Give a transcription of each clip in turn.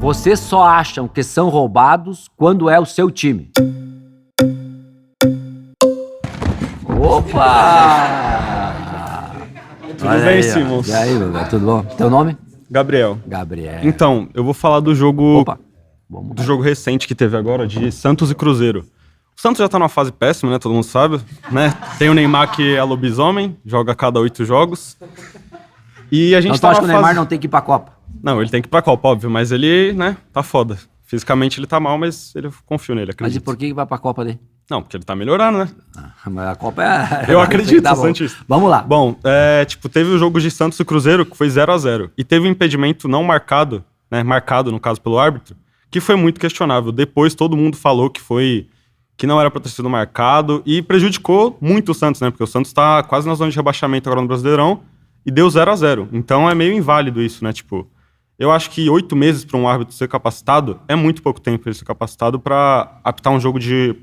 Vocês só acham que são roubados quando é o seu time. Opa! Tudo bem, Simons? E aí, meu velho, tudo bom? Teu nome? Gabriel. Gabriel. Então, eu vou falar do jogo Opa. do jogo recente que teve agora, de Santos e Cruzeiro. O Santos já tá numa fase péssima, né? Todo mundo sabe, né? Tem o Neymar que é lobisomem, joga a cada 8 jogos. E a gente Então tu acha que o Neymar não tem que ir pra Copa? Não, ele tem que ir pra Copa, óbvio, mas ele, né, tá foda. Fisicamente ele tá mal, mas eu confio nele, acredito. Mas e por que vai pra Copa ali? Não, porque ele tá melhorando, né? Mas a Copa é... Eu acredito, tá sou santista. Vamos lá. Bom, teve o jogo de Santos e Cruzeiro, que foi 0-0. E teve um impedimento não marcado, né, marcado, no caso, pelo árbitro, que foi muito questionável. Depois todo mundo falou que não era pra ter sido marcado e prejudicou muito o Santos, né? Porque o Santos tá quase na zona de rebaixamento agora no Brasileirão e deu 0-0. Então é meio inválido isso, né? Tipo, eu acho que 8 meses pra um árbitro ser capacitado é muito pouco tempo pra ele ser capacitado pra apitar um jogo de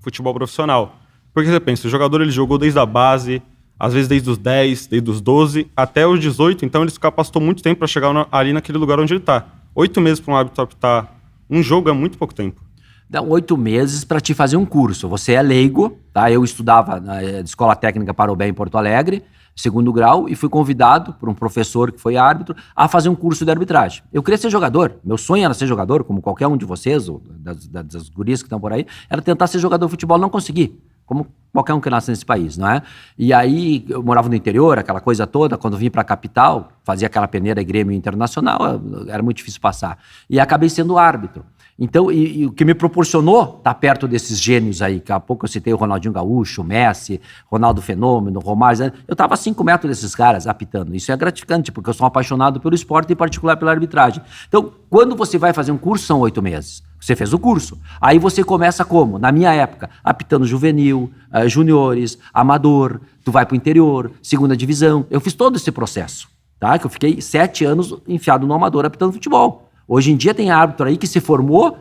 futebol profissional. Porque você pensa, o jogador ele jogou desde a base, às vezes desde os 10, desde os 12, até os 18, então ele se capacitou muito tempo pra chegar ali naquele lugar onde ele tá. 8 meses pra um árbitro apitar um jogo é muito pouco tempo. Dá 8 meses para te fazer um curso. Você é leigo, tá? Eu estudava na Escola Técnica Parobé em Porto Alegre, segundo grau, e fui convidado por um professor que foi árbitro a fazer um curso de arbitragem. Eu queria ser jogador. Meu sonho era ser jogador, como qualquer um de vocês, ou das gurias que estão por aí, era tentar ser jogador de futebol. Não consegui, como qualquer um que nasce nesse país, não é? E aí, eu morava no interior, aquela coisa toda. Quando vim para a capital, fazia aquela peneira Grêmio Internacional, era muito difícil passar. E acabei sendo árbitro. Então, e o que me proporcionou estar perto desses gênios aí, que há pouco eu citei o Ronaldinho Gaúcho, o Messi, Ronaldo Fenômeno, Romário, eu estava a 5 metros desses caras apitando. Isso é gratificante, porque eu sou um apaixonado pelo esporte e em particular pela arbitragem. Então, quando você vai fazer um curso, são 8 meses. Você fez o curso. Aí você começa como? Na minha época, apitando juvenil, juniores, amador, tu vai pro interior, segunda divisão. Eu fiz todo esse processo, tá? Que eu fiquei 7 anos enfiado no amador apitando futebol. Hoje em dia tem árbitro aí que se formou,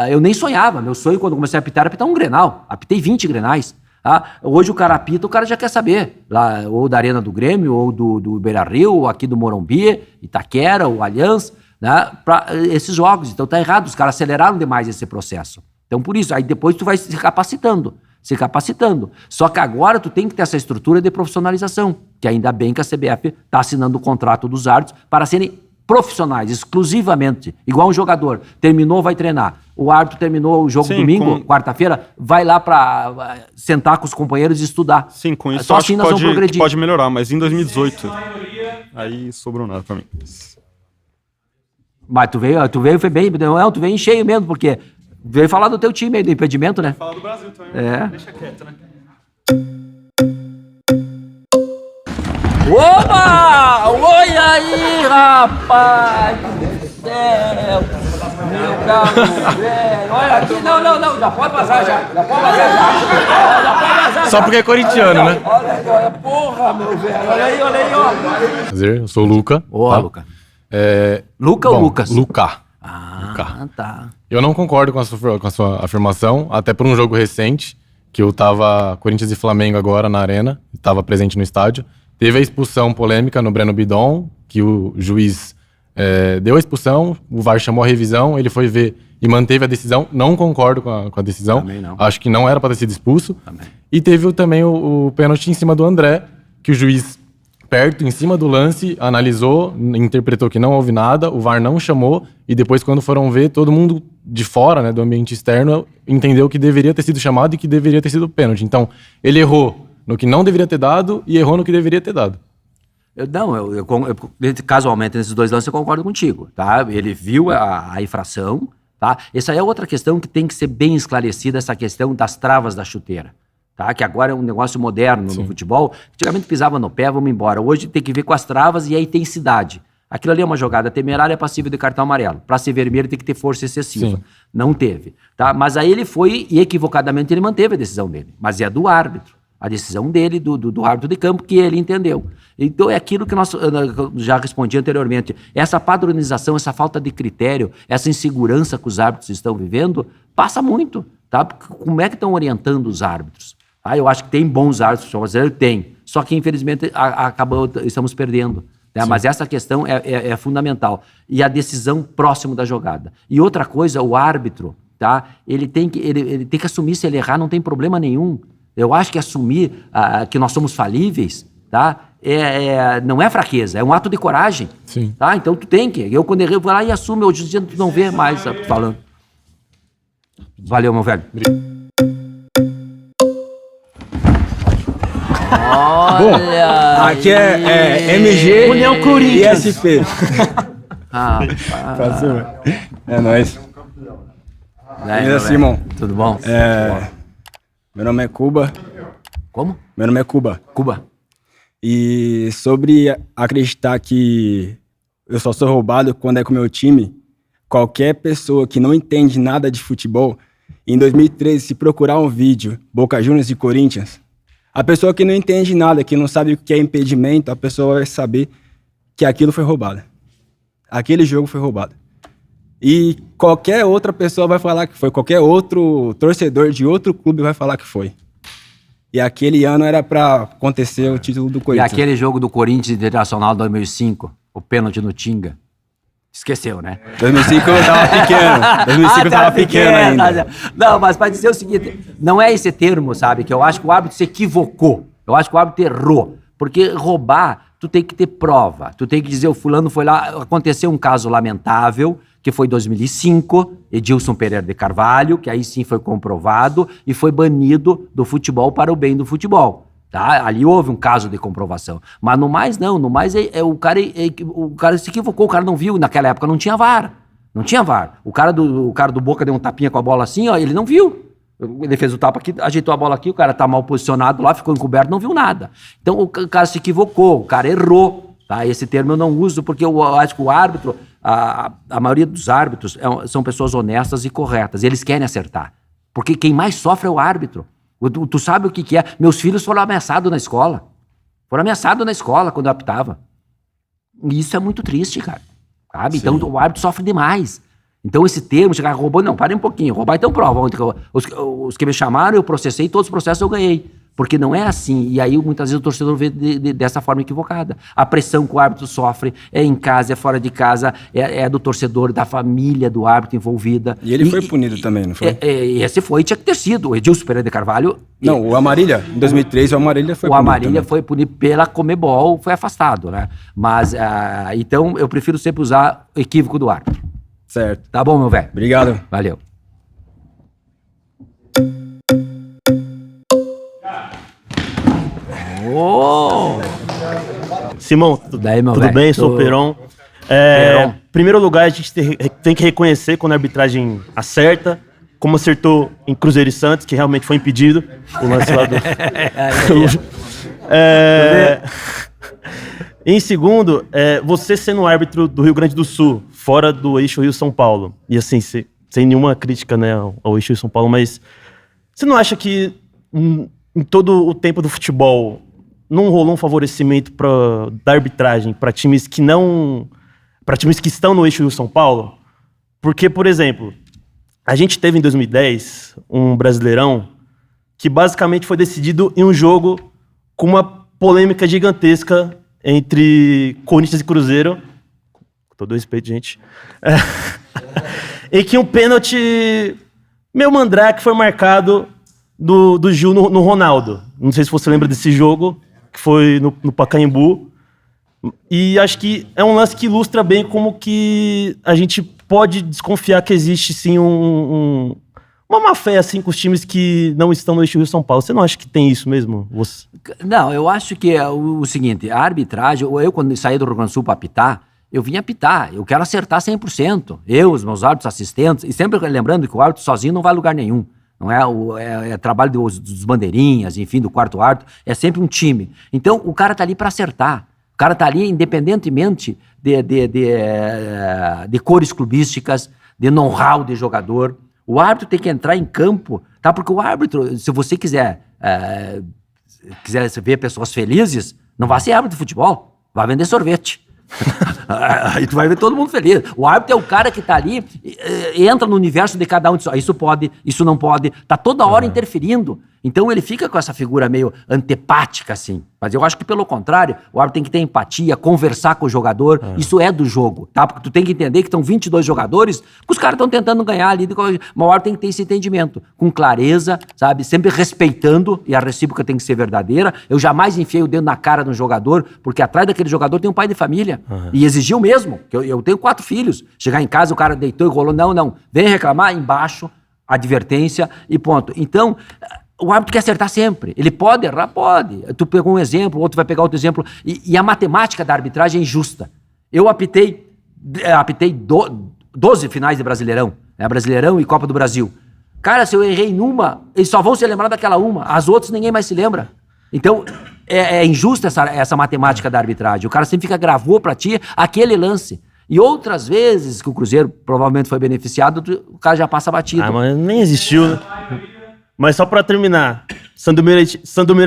eu nem sonhava. Meu sonho quando comecei a apitar era apitar um Grenal. Apitei 20 Grenais. Tá? Hoje o cara apita, o cara já quer saber. Lá, ou da Arena do Grêmio, ou do Beira-Rio, ou aqui do Morumbi, Itaquera, ou Allianz, né? Para esses jogos. Então tá errado, os caras aceleraram demais esse processo. Então por isso, aí depois tu vai se capacitando. Só que agora tu tem que ter essa estrutura de profissionalização, que ainda bem que a CBF está assinando o contrato dos árbitros para serem profissionais, exclusivamente, igual um jogador, terminou, vai treinar. O árbitro terminou o jogo domingo, quarta-feira, vai lá para sentar com os companheiros e estudar. Sim, com isso só assim nós vamos progredir. Pode melhorar, mas em 2018, aí sobrou nada pra mim. Mas tu veio foi bem, não, tu veio em cheio mesmo, porque veio falar do teu time aí, do impedimento, né? Falar do Brasil também, deixa quieto, né? Opa! Oi aí, rapaz do céu! Meu galo velho! Olha aqui, não, já pode vazar já! Já pode vazar! Só porque é corintiano, né? Olha, porra, meu velho! Olha aí, ó! Prazer, eu sou o Luca. Ô, Luca. Luca ou Lucas? Luca. Ah, tá. Eu não concordo com a sua afirmação, até por um jogo recente, que eu tava Corinthians e Flamengo agora na arena, estava presente no estádio. Teve a expulsão polêmica no Breno Bidon, que o juiz deu a expulsão, o VAR chamou a revisão, ele foi ver e manteve a decisão. Não concordo com a decisão. Também não. Acho que não era para ter sido expulso. Também. E teve também o pênalti em cima do André, que o juiz, perto, em cima do lance, analisou, interpretou que não houve nada, o VAR não chamou, e depois, quando foram ver, todo mundo de fora, né, do ambiente externo, entendeu que deveria ter sido chamado e que deveria ter sido pênalti. Então, ele errou no que não deveria ter dado e errou no que deveria ter dado. Casualmente, nesses dois lances eu concordo contigo, tá? Ele viu a infração, tá? Essa é outra questão que tem que ser bem esclarecida, essa questão das travas da chuteira, tá? Que agora é um negócio moderno no futebol. Antigamente pisava no pé, vamos embora. Hoje tem que ver com as travas e a intensidade. Aquilo ali é uma jogada temerária, passível de cartão amarelo. Para ser vermelho tem que ter força excessiva. Sim. Não teve, tá? Mas aí ele foi e equivocadamente ele manteve a decisão dele. Mas é do árbitro. A decisão dele, do árbitro de campo, que ele entendeu. Então é aquilo que eu já respondi anteriormente. Essa padronização, essa falta de critério, essa insegurança que os árbitros estão vivendo, passa muito, tá? Como é que estão orientando os árbitros? Eu acho que tem bons árbitros, tem. Só que, infelizmente, estamos perdendo. Né? Mas essa questão é fundamental. E a decisão próximo da jogada. E outra coisa, o árbitro, tá? Ele tem que assumir, se ele errar, não tem problema nenhum. Eu acho que assumir que nós somos falíveis, tá? Não é fraqueza, é um ato de coragem. Sim. Tá? Então tu tem que. Eu, quando errei, eu vou lá e assumo. Hoje em dia tu não vê mais falando. Valeu, meu velho. Olha! Aqui é MG União e Corinthians. SP. Pra cima. É nóis. Beleza, Simão. Tudo bom? Meu nome é Cuba. Como? Meu nome é Cuba. Cuba. E sobre acreditar que eu só sou roubado quando é com o meu time, qualquer pessoa que não entende nada de futebol, em 2013, se procurar um vídeo, Boca Juniors e Corinthians, a pessoa que não entende nada, que não sabe o que é impedimento, a pessoa vai saber que aquilo foi roubado. Aquele jogo foi roubado. E qualquer outra pessoa vai falar que foi, qualquer outro torcedor de outro clube vai falar que foi. E aquele ano era pra acontecer o título do E Corinthians. aquele jogo do Corinthians Internacional 2005, o pênalti no Tinga. Esqueceu, né? 2005 eu tava pequeno. 2005 eu tava pequeno ainda. Não, mas para dizer o seguinte, não é esse termo, sabe? Que eu acho que o árbitro se equivocou. Eu acho que o árbitro errou. Porque roubar, tu tem que ter prova. Tu tem que dizer, o fulano foi lá, aconteceu um caso lamentável, que foi em 2005, Edilson Pereira de Carvalho, que aí sim foi comprovado e foi banido do futebol para o bem do futebol. Tá? Ali houve um caso de comprovação. Mas no mais, não. No mais, o cara se equivocou. O cara não viu. Naquela época não tinha VAR. Não tinha VAR. O cara do Boca deu um tapinha com a bola assim, ó, ele não viu. Ele fez o tapa aqui, ajeitou a bola aqui, o cara tá mal posicionado lá, ficou encoberto, não viu nada. Então o cara se equivocou, o cara errou. Tá? Esse termo eu não uso porque eu acho que o árbitro, a maioria dos árbitros são pessoas honestas e corretas. Eles querem acertar. Porque quem mais sofre é o árbitro. Tu sabe o que é? Meus filhos foram ameaçados na escola. Foram ameaçados na escola quando eu apitava. E isso é muito triste, cara. Sabe? Então o árbitro sofre demais. Então esse termo, chegar roubou, não, parem um pouquinho. Roubar então prova. Os que me chamaram, eu processei, todos os processos eu ganhei. Porque não é assim. E aí muitas vezes o torcedor vê dessa forma equivocada. A pressão que o árbitro sofre é em casa, é fora de casa, é do torcedor, da família do árbitro envolvida. E ele foi punido também, não foi? Esse foi, tinha que ter sido. O Edilson Pereira de Carvalho... Não, o Amarília. Em 2003, o Amarília foi punido. O Amarília também. foi punido pela Comebol, foi afastado, né? Mas, então, eu prefiro sempre usar o equívoco do árbitro. Certo. Tá bom, meu velho? Obrigado. Valeu. Simão, Daí, meu tudo velho? bem? Sou o Peron. Peron. Primeiro lugar, a gente tem que reconhecer quando a arbitragem acerta, como acertou em Cruzeiro e Santos, que realmente foi impedido. O lance lá do... Em segundo, você sendo árbitro do Rio Grande do Sul, fora do eixo Rio-São Paulo, e assim, sem nenhuma crítica, né, ao eixo Rio-São Paulo, mas você não acha que em todo o tempo do futebol não rolou um favorecimento da arbitragem para times que estão no eixo Rio-São Paulo? Porque, por exemplo, a gente teve em 2010 um Brasileirão que basicamente foi decidido em um jogo com uma polêmica gigantesca entre Corinthians e Cruzeiro, com todo respeito, gente, em que um pênalti meio mandrake foi marcado do Gil no Ronaldo. Não sei se você lembra desse jogo, que foi no Pacaembu. E acho que é um lance que ilustra bem como que a gente pode desconfiar que existe, sim, uma má-fé, assim, com os times que não estão no eixo Rio-São Paulo. Você não acha que tem isso mesmo? Não, eu acho que é o seguinte, a arbitragem, eu quando saí do Rio Grande do Sul para apitar, eu vim apitar, eu quero acertar 100%. Eu, os meus árbitros assistentes, e sempre lembrando que o árbitro sozinho não vai a lugar nenhum. Não é trabalho dos bandeirinhas, enfim, do quarto árbitro, é sempre um time. Então, o cara tá ali para acertar. O cara tá ali independentemente de cores clubísticas, de know-how de jogador. O árbitro tem que entrar em campo, tá? Porque o árbitro, se você quiser ver pessoas felizes, não vai ser árbitro de futebol, vai vender sorvete. Aí tu vai ver todo mundo feliz. O árbitro é o cara que tá ali, entra no universo de cada um, diz, isso pode, isso não pode, tá toda hora interferindo. Então ele fica com essa figura meio antipática, assim. Mas eu acho que, pelo contrário, o árbitro tem que ter empatia, conversar com o jogador. Isso é do jogo, tá? Porque tu tem que entender que estão 22 jogadores, que os caras estão tentando ganhar ali. Mas o árbitro tem que ter esse entendimento, com clareza, sabe? Sempre respeitando, e a recíproca tem que ser verdadeira. Eu jamais enfiei o dedo na cara de um jogador, porque atrás daquele jogador tem um pai de família. E exigiu mesmo, que eu tenho 4 filhos. Chegar em casa, o cara deitou e rolou. Não. Vem reclamar, embaixo, advertência e ponto. Então, o árbitro quer acertar sempre. Ele pode errar? Pode. Tu pegou um exemplo, o outro vai pegar outro exemplo. E a matemática da arbitragem é injusta. Eu apitei 12 finais de Brasileirão. Brasileirão e Copa do Brasil. Cara, se eu errei numa, eles só vão se lembrar daquela uma. As outras ninguém mais se lembra. Então, é injusta essa matemática da arbitragem. O cara sempre gravou pra ti aquele lance. E outras vezes que o Cruzeiro provavelmente foi beneficiado, o cara já passa batido. Mas nem existiu, né? Mas só pra terminar, Sandomir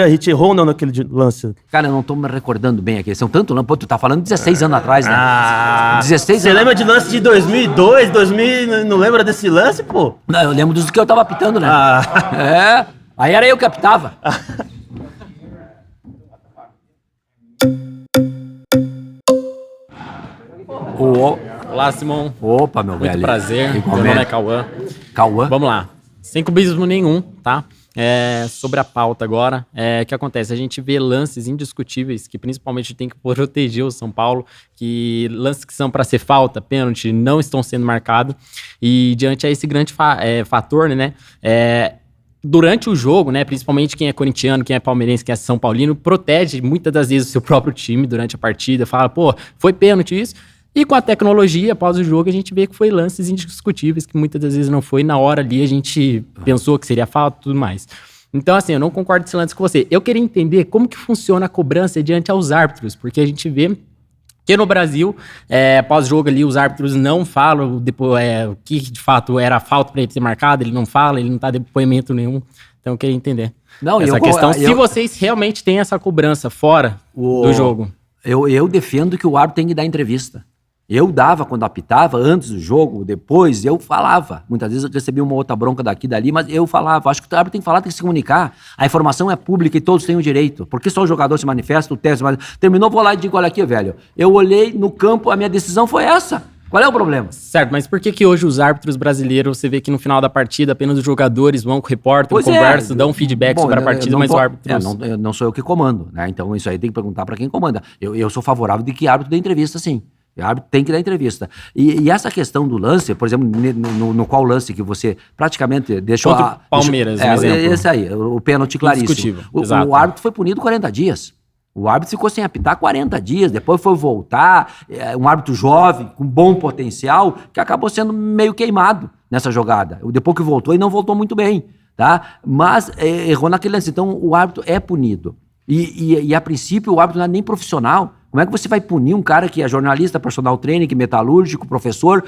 Hit errou ou não naquele lance? Cara, eu não tô me recordando bem aqui. São tanto lance. Pô, tu tá falando 16 anos atrás, né? 16 Você anos. lembra de lance de 2002, 2000, não lembra desse lance, pô? Não, eu lembro dos que eu tava apitando, né? Aí era eu que apitava. Olá, Simon. Opa, meu velho. Muito prazer. Meu Igualmente. nome é Cauã. Cauã? Vamos lá. Sem clubismo nenhum, tá? Sobre a pauta agora, o que acontece? A gente vê lances indiscutíveis que principalmente tem que proteger o São Paulo, que lances que são para ser falta, pênalti, não estão sendo marcados. E diante a esse grande fator, né? Durante o jogo, né, principalmente quem é corintiano, quem é palmeirense, quem é São Paulino, protege muitas das vezes o seu próprio time durante a partida, fala, pô, foi pênalti isso. E com a tecnologia, após o jogo, a gente vê que foi lances indiscutíveis, que muitas das vezes não foi. Na hora ali, a gente pensou que seria falta e tudo mais. Então, assim, eu não concordo com esse lance com você. Eu queria entender como que funciona a cobrança diante aos árbitros, porque a gente vê que no Brasil, pós-jogo ali, os árbitros não falam depois, o que de fato era falta para ele ser marcado, ele não fala, ele não tá depoimento nenhum. Então, eu queria entender essa questão. Se vocês realmente têm essa cobrança fora do jogo. Eu defendo que o árbitro tem que dar entrevista. Eu dava quando apitava, antes do jogo, depois, eu falava. Muitas vezes eu recebia uma outra bronca daqui e dali, mas eu falava. Acho que o árbitro tem que falar, tem que se comunicar. A informação é pública e todos têm o direito. Porque só o jogador se manifesta, o teste se manifesta. Terminou, vou lá e digo, olha aqui, velho. Eu olhei no campo, a minha decisão foi essa. Qual é o problema? Certo, mas por que hoje os árbitros brasileiros, você vê que no final da partida apenas os jogadores vão com o repórter, conversam, dão um feedback sobre a partida, mas o árbitro... não sou eu que comando, né? Então isso aí tem que perguntar para quem comanda. Eu sou favorável de que árbitro dê entrevista, sim. O árbitro tem que dar entrevista. E essa questão do lance, por exemplo, no qual lance que você praticamente deixou... Contra o Palmeiras, um exemplo. Esse aí, o pênalti claríssimo. O árbitro foi punido 40 dias. O árbitro ficou sem apitar 40 dias, depois foi voltar, um árbitro jovem, com bom potencial, que acabou sendo meio queimado nessa jogada. Depois que voltou, e não voltou muito bem, tá? Mas errou naquele lance. Então, o árbitro é punido. E a princípio, o árbitro não é nem profissional. Como é que você vai punir um cara que é jornalista, personal trainer, metalúrgico, professor?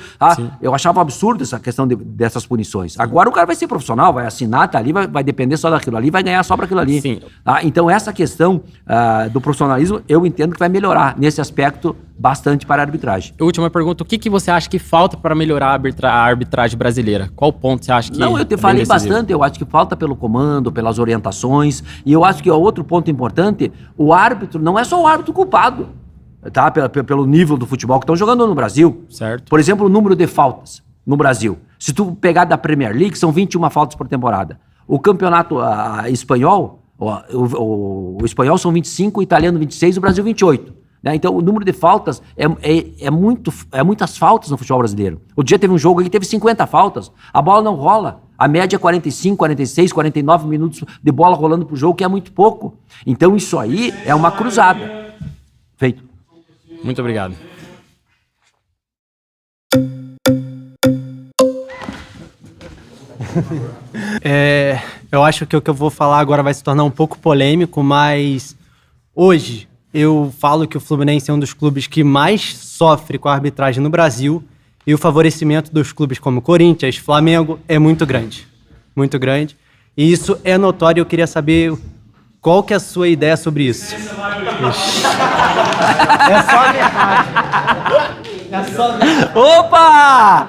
Eu achava um absurdo essa questão dessas punições. Agora o cara vai ser profissional, vai assinar, tá ali, vai depender só daquilo ali, vai ganhar só para aquilo ali. Sim. Então essa questão do profissionalismo, eu entendo que vai melhorar nesse aspecto bastante para a arbitragem. Última pergunta, o que você acha que falta para melhorar a arbitragem brasileira? Qual ponto você acha que... Não, eu te falei bastante, eu acho que falta pelo comando, pelas orientações, e eu acho que outro ponto importante, o árbitro, não é só o árbitro culpado, tá? Pelo nível do futebol que estão jogando no Brasil. Certo. Por exemplo, o número de faltas no Brasil. Se tu pegar da Premier League, são 21 faltas por temporada. O campeonato espanhol, o espanhol são 25, o italiano 26, o Brasil 28. Né? Então, o número de faltas é muitas faltas no futebol brasileiro. O dia teve um jogo que teve 50 faltas, a bola não rola. A média é 45, 46, 49 minutos de bola rolando pro jogo, que é muito pouco. Então, isso aí é uma cruzada. Feito. Muito obrigado. Eu acho que o que eu vou falar agora vai se tornar um pouco polêmico, mas hoje eu falo que o Fluminense é um dos clubes que mais sofre com a arbitragem no Brasil e o favorecimento dos clubes como Corinthians, Flamengo é muito grande. Muito grande. E isso é notório e eu queria saber qual que é a sua ideia sobre isso. É só a verdade. É só a verdade. Opa!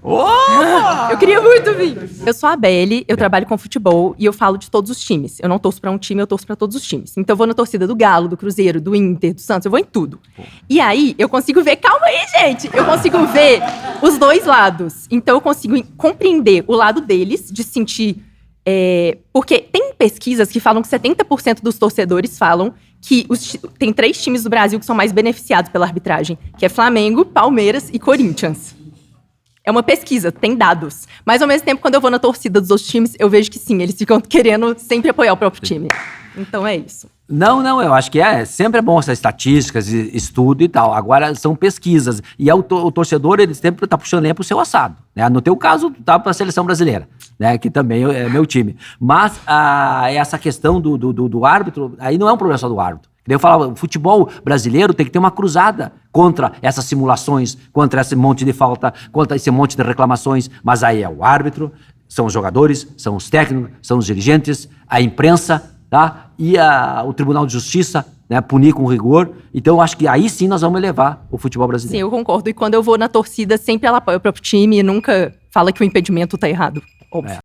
Opa! Eu queria muito muito vir. Eu sou a Belle, eu trabalho com futebol e eu falo de todos os times. Eu não torço pra um time, eu torço pra todos os times. Então eu vou na torcida do Galo, do Cruzeiro, do Inter, do Santos, eu vou em tudo. E aí eu consigo ver, calma aí, gente, eu consigo ver os dois lados. Então eu consigo compreender o lado deles, de sentir... porque tem pesquisas que falam que 70% dos torcedores falam que tem 3 times do Brasil que são mais beneficiados pela arbitragem, que é Flamengo, Palmeiras e Corinthians. É uma pesquisa, tem dados. Mas, ao mesmo tempo, quando eu vou na torcida dos outros times, eu vejo que sim, eles ficam querendo sempre apoiar o próprio time. Então, é isso. Não, eu acho que sempre é bom essas estatísticas, estudo e tal. Agora, são pesquisas. E o torcedor, ele sempre tá puxando lenha pro seu assado. Né? No teu caso, tá pra seleção brasileira, né? Que também é meu time. Mas essa questão do árbitro, aí não é um problema só do árbitro. Eu falava, o futebol brasileiro tem que ter uma cruzada contra essas simulações, contra esse monte de falta, contra esse monte de reclamações. Mas aí é o árbitro, são os jogadores, são os técnicos, são os dirigentes, a imprensa, tá? E o Tribunal de Justiça, né, punir com rigor. Então, eu acho que aí sim nós vamos elevar o futebol brasileiro. Sim, eu concordo. E quando eu vou na torcida, sempre ela apoia o próprio time e nunca fala que o impedimento tá errado. Óbvio.